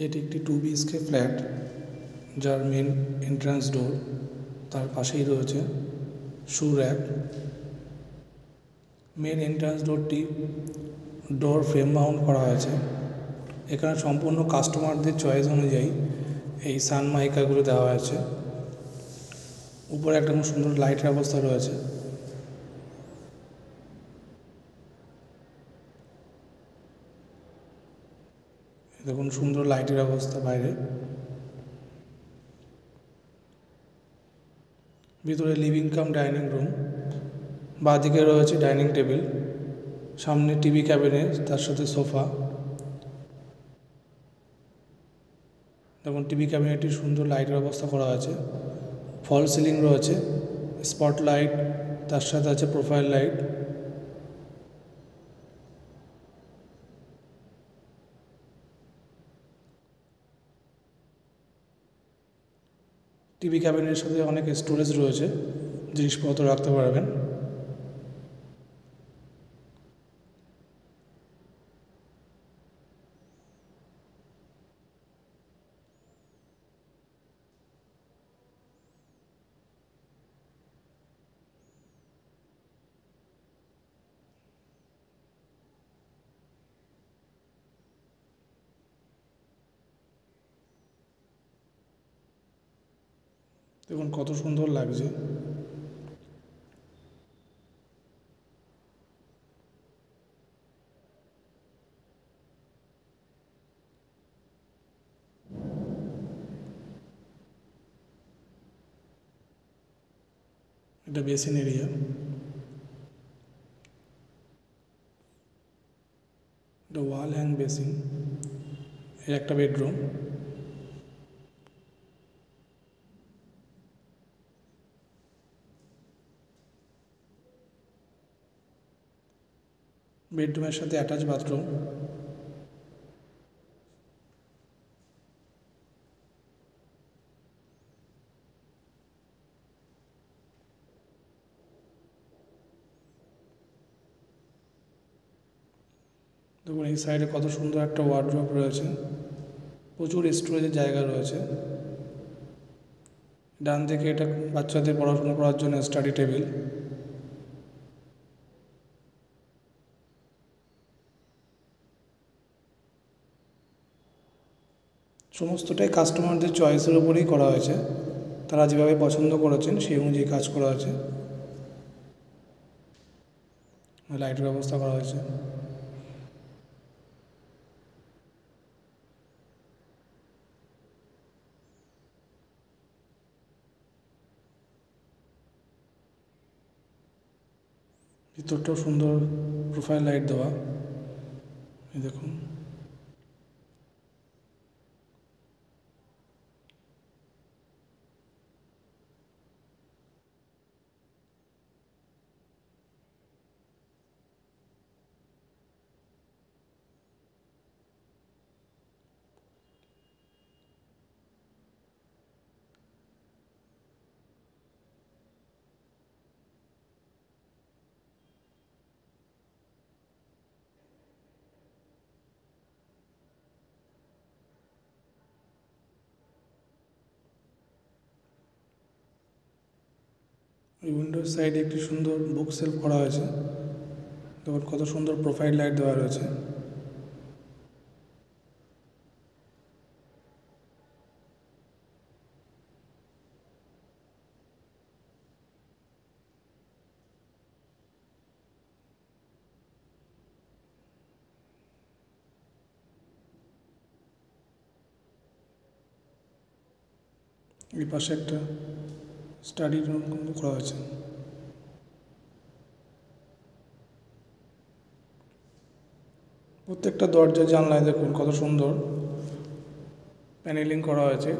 এটি একটি 2 BHK flat, যার মেন এন্ট্রান্স ডোর, তার পাশেই রয়েছে শু র্যাক। মেন এন্ট্রান্স ডোরটি ডোর ফ্রেম মাউন্ট করা হয়েছে। এখানে সম্পূর্ণ কাস্টমারদের চয়েস অনুযায়ী এই সানমাইকাগুলো দেওয়া হয়েছে। উপরে একটা খুব সুন্দর লাইটের ব্যবস্থা রয়েছে। দেখুন সুন্দর লাইটের ব্যবস্থা বাইরে। ভিতরে লিভিং কাম ডাইনিং রুম, বাঁদিকে রয়েছে ডাইনিং টেবিল, সামনে টিভি ক্যাবিনেট, তার সাথে সোফা। দেখুন টিভি ক্যাবিনেটটি সুন্দর লাইটের ব্যবস্থা করা আছে। ফল সিলিং রয়েছে, স্পট লাইট, তার সাথে আছে প্রোফাইল লাইট। টিভি ক্যাবিনেটের সাথে অনেক স্টোরেজ রয়েছে, জিনিসপত্র রাখতে পারবেন। দেখুন কত সুন্দর লাগছে। এটা বেসিন এরিয়া। এটা ওয়াল হ্যাং বেসিন। এর একটা বেডরুম। বেডরুমের সাথে অ্যাটাচ বাথরুম। দেখুন এই সাইডে কত সুন্দর একটা ওয়ার্ড্রপ রয়েছে, প্রচুর স্টোরেজের জায়গা রয়েছে। ডান দিকে এটা বাচ্চাদের পড়াশোনা করার জন্য স্টাডি টেবিল। সমস্তটাই কাস্টমারদের চয়েসের উপরেই করা হয়েছে। তারা যেভাবে পছন্দ করেছেন সেই অনুযায়ী কাজ করা হয়েছে। লাইটের ব্যবস্থা করা হয়েছে। ভিতরটাও সুন্দর প্রোফাইল লাইট দেওয়া। এই দেখুন এই উইন্ডোর সাইডে একটি সুন্দর বুক সেলফ করা হয়েছে। দেখুন কত সুন্দর প্রোফাইল লাইট দেওয়া রয়েছে। এই পাশে একটা স্টাডি রুম করা হয়েছে। প্রত্যেকটা দরজা জানলায় দেখুন কত সুন্দর প্যানেলিং করা হয়েছে।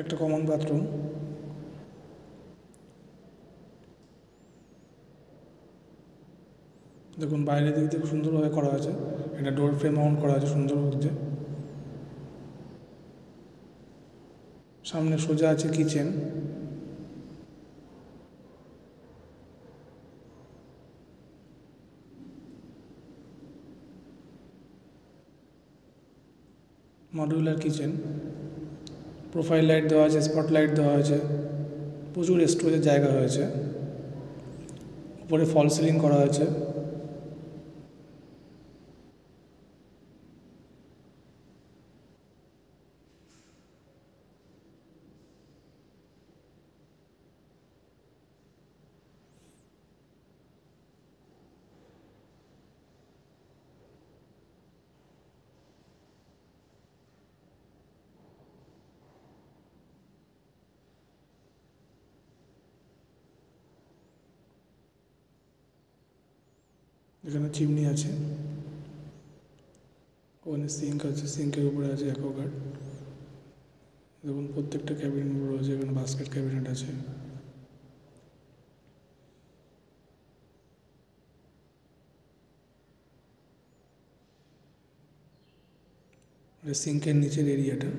একটা কমন বাথরুম। দেখুন বাইরের দিক দিয়ে খুব সুন্দরভাবে করা আছে, এটা ডোর ফ্রেম মাউন্ট করা আছে সুন্দর হচ্ছে। সামনে সোজা আছে kitchen. Modular kitchen, profile light দেওয়া আছে, স্পট লাইট দেওয়া আছে, প্রচুর স্টোরেজের জায়গা হয়েছে। উপরে ফল সিলিং করা হয়েছে। এখানে চিমনি আছে, ওখানে সিঙ্ক আছে, সিঙ্কের উপরে আছে অ্যাকোয়াগার্ড। দেখুন প্রত্যেকটা ক্যাবিনেট রয়েছে, এখানে বাস্কেট ক্যাবিনেট আছে। সিঙ্কের নিচের এরিয়াটা,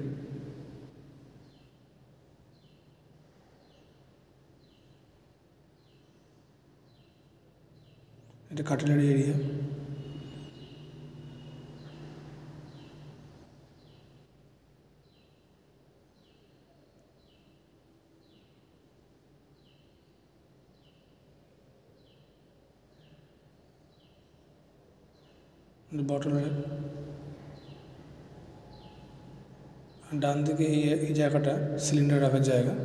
এটা কাটলারি এরিয়া। বটলের ডান দিকে এই জায়গাটা সিলিন্ডার রাখার জায়গা।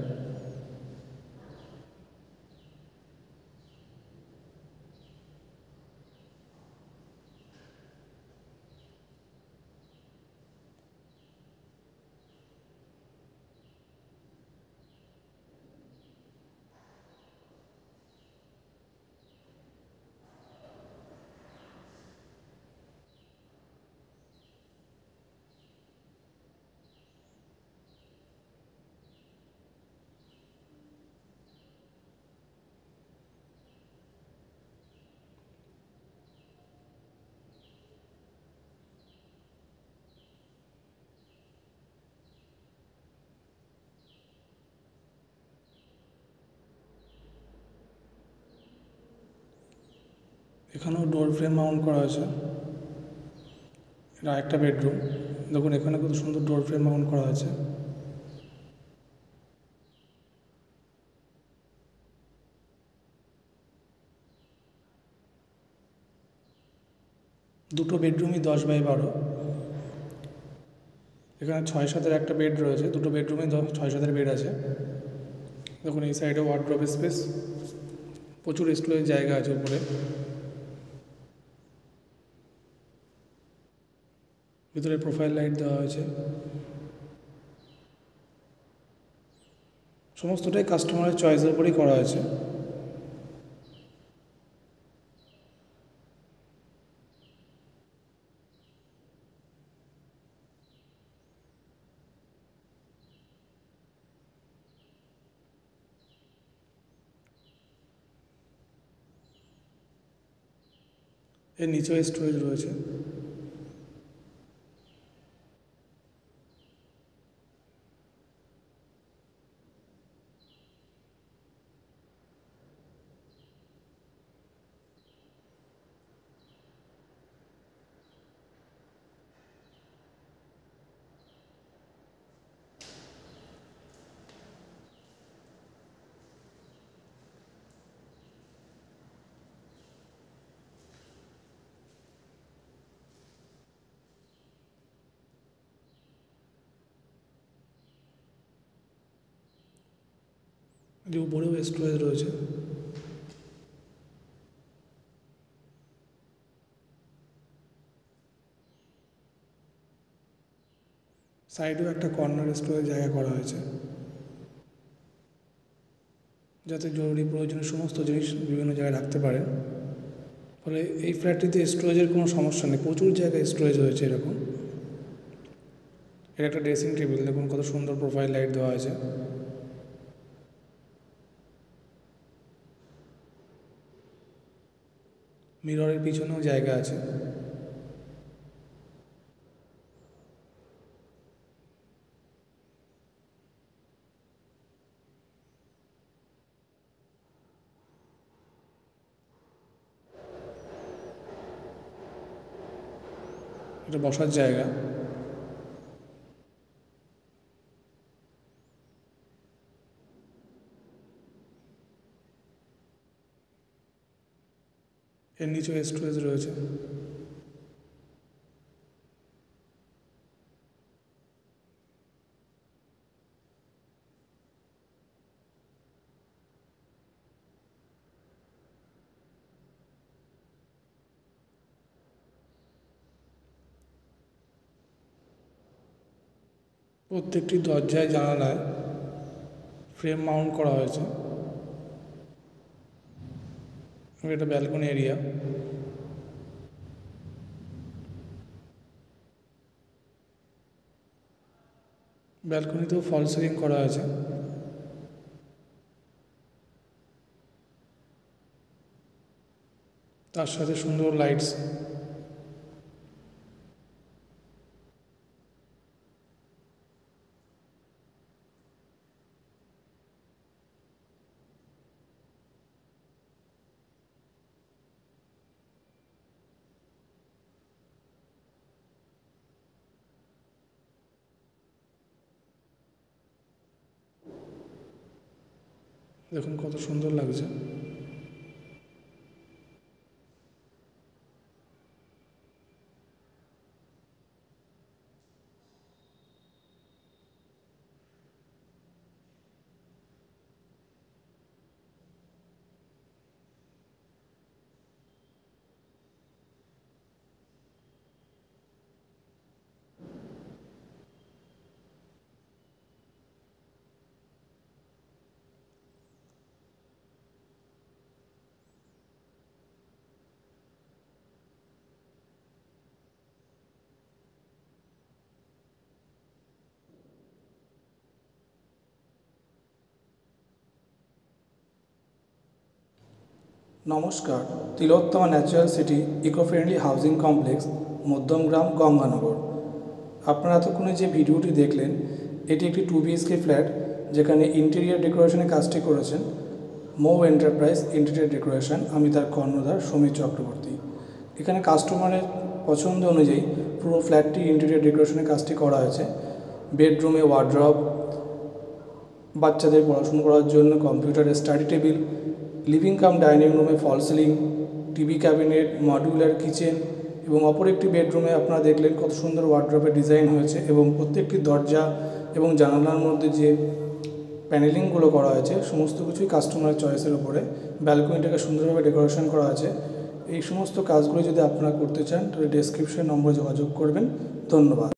এখানেও ডোর ফ্রেম মাউন্ট করা আছে। এটা একটা বেডরুম। দেখুন এখানে কত সুন্দর ডোর ফ্রেম মাউন্ট করা আছে। দুটো বেডরুমই 10x12। এখানে 6-7 একটা বেড রয়েছে, দুটো বেডরুমে 6-7 বেড আছে। দেখুন এই সাইডে ওয়ার্ডরোব স্পেস, প্রচুর স্টোরেজ জায়গা আছে উপরে। ভিতরে প্রোফাইল লাইট দেওয়া হয়েছে। সমস্তটাই কাস্টমারের চয়েসের উপরেই করা হয়েছে। এর নিচেও স্টোরেজ রয়েছে। যে উপরেও স্টোরেজ রয়েছে। সাইডেও একটা কর্নার স্টোরেজ জায়গা করা হয়েছে, যাতে জরুরি প্রয়োজনীয় সমস্ত জিনিস বিভিন্ন জায়গায় রাখতে পারে। ফলে এই ফ্ল্যাটটিতে স্টোরেজের কোনো সমস্যা নেই, প্রচুর জায়গায় স্টোরেজ হয়েছে। এরকম এটা একটা ড্রেসিং টেবিল, দেখুন কত সুন্দর প্রোফাইল লাইট দেওয়া আছে। মিররের পিছনেও জায়গা আছে। এটা বসার জায়গা। এর নিচেও স্টোরেজ রয়েছে। প্রত্যেকটি দরজায় জানালায় ফ্রেম মাউন্ট করা হয়েছে। এটা ব্যালকনি এরিয়া। ব্যালকনিতেও ফল সিলিং করা হয়েছে। তার সাথে সুন্দর লাইটস। দেখুন কত সুন্দর লাগছে। নমস্কার, Tilottama natural city eco friendly housing complex, Madhyamgram, Ganganagar. আপনারা এতক্ষণে যে ভিডিওটি দেখলেন এটি একটি 2 BHK ফ্ল্যাট, যেখানে ইন্টেরিয়ার ডেকোরেশনের কাজটি করেছেন মৌ এন্টারপ্রাইজ ইন্টেরিয়ার ডেকোরেশন। আমি তার কর্ণধার সমীর চক্রবর্তী। এখানে কাস্টমারের পছন্দ অনুযায়ী পুরো ফ্ল্যাটটি ইন্টেরিয়ার ডেকোরেশনের কাজটি করা হয়েছে। বেডরুমে ওয়ার্ড্রব, বাচ্চাদের পড়াশুনো করার জন্য computer study table, living cum dining রুমে fall ceiling, TV cabinet, modular kitchen এবং অপর একটি বেডরুমে আপনারা দেখলেন কত সুন্দর ওয়ার্ড্রবের ডিজাইন হয়েছে এবং প্রত্যেকটি দরজা এবং জানালার মধ্যে যে প্যানেলিংগুলো করা হয়েছে সমস্ত কিছুই কাস্টমারের চয়েসের উপরে। ব্যালকনিটাকে সুন্দরভাবে ডেকোরেশন করা আছে। এই সমস্ত কাজগুলো যদি আপনারা করতে চান তাহলে ডেসক্রিপশন নম্বরে যোগাযোগ করবেন। ধন্যবাদ।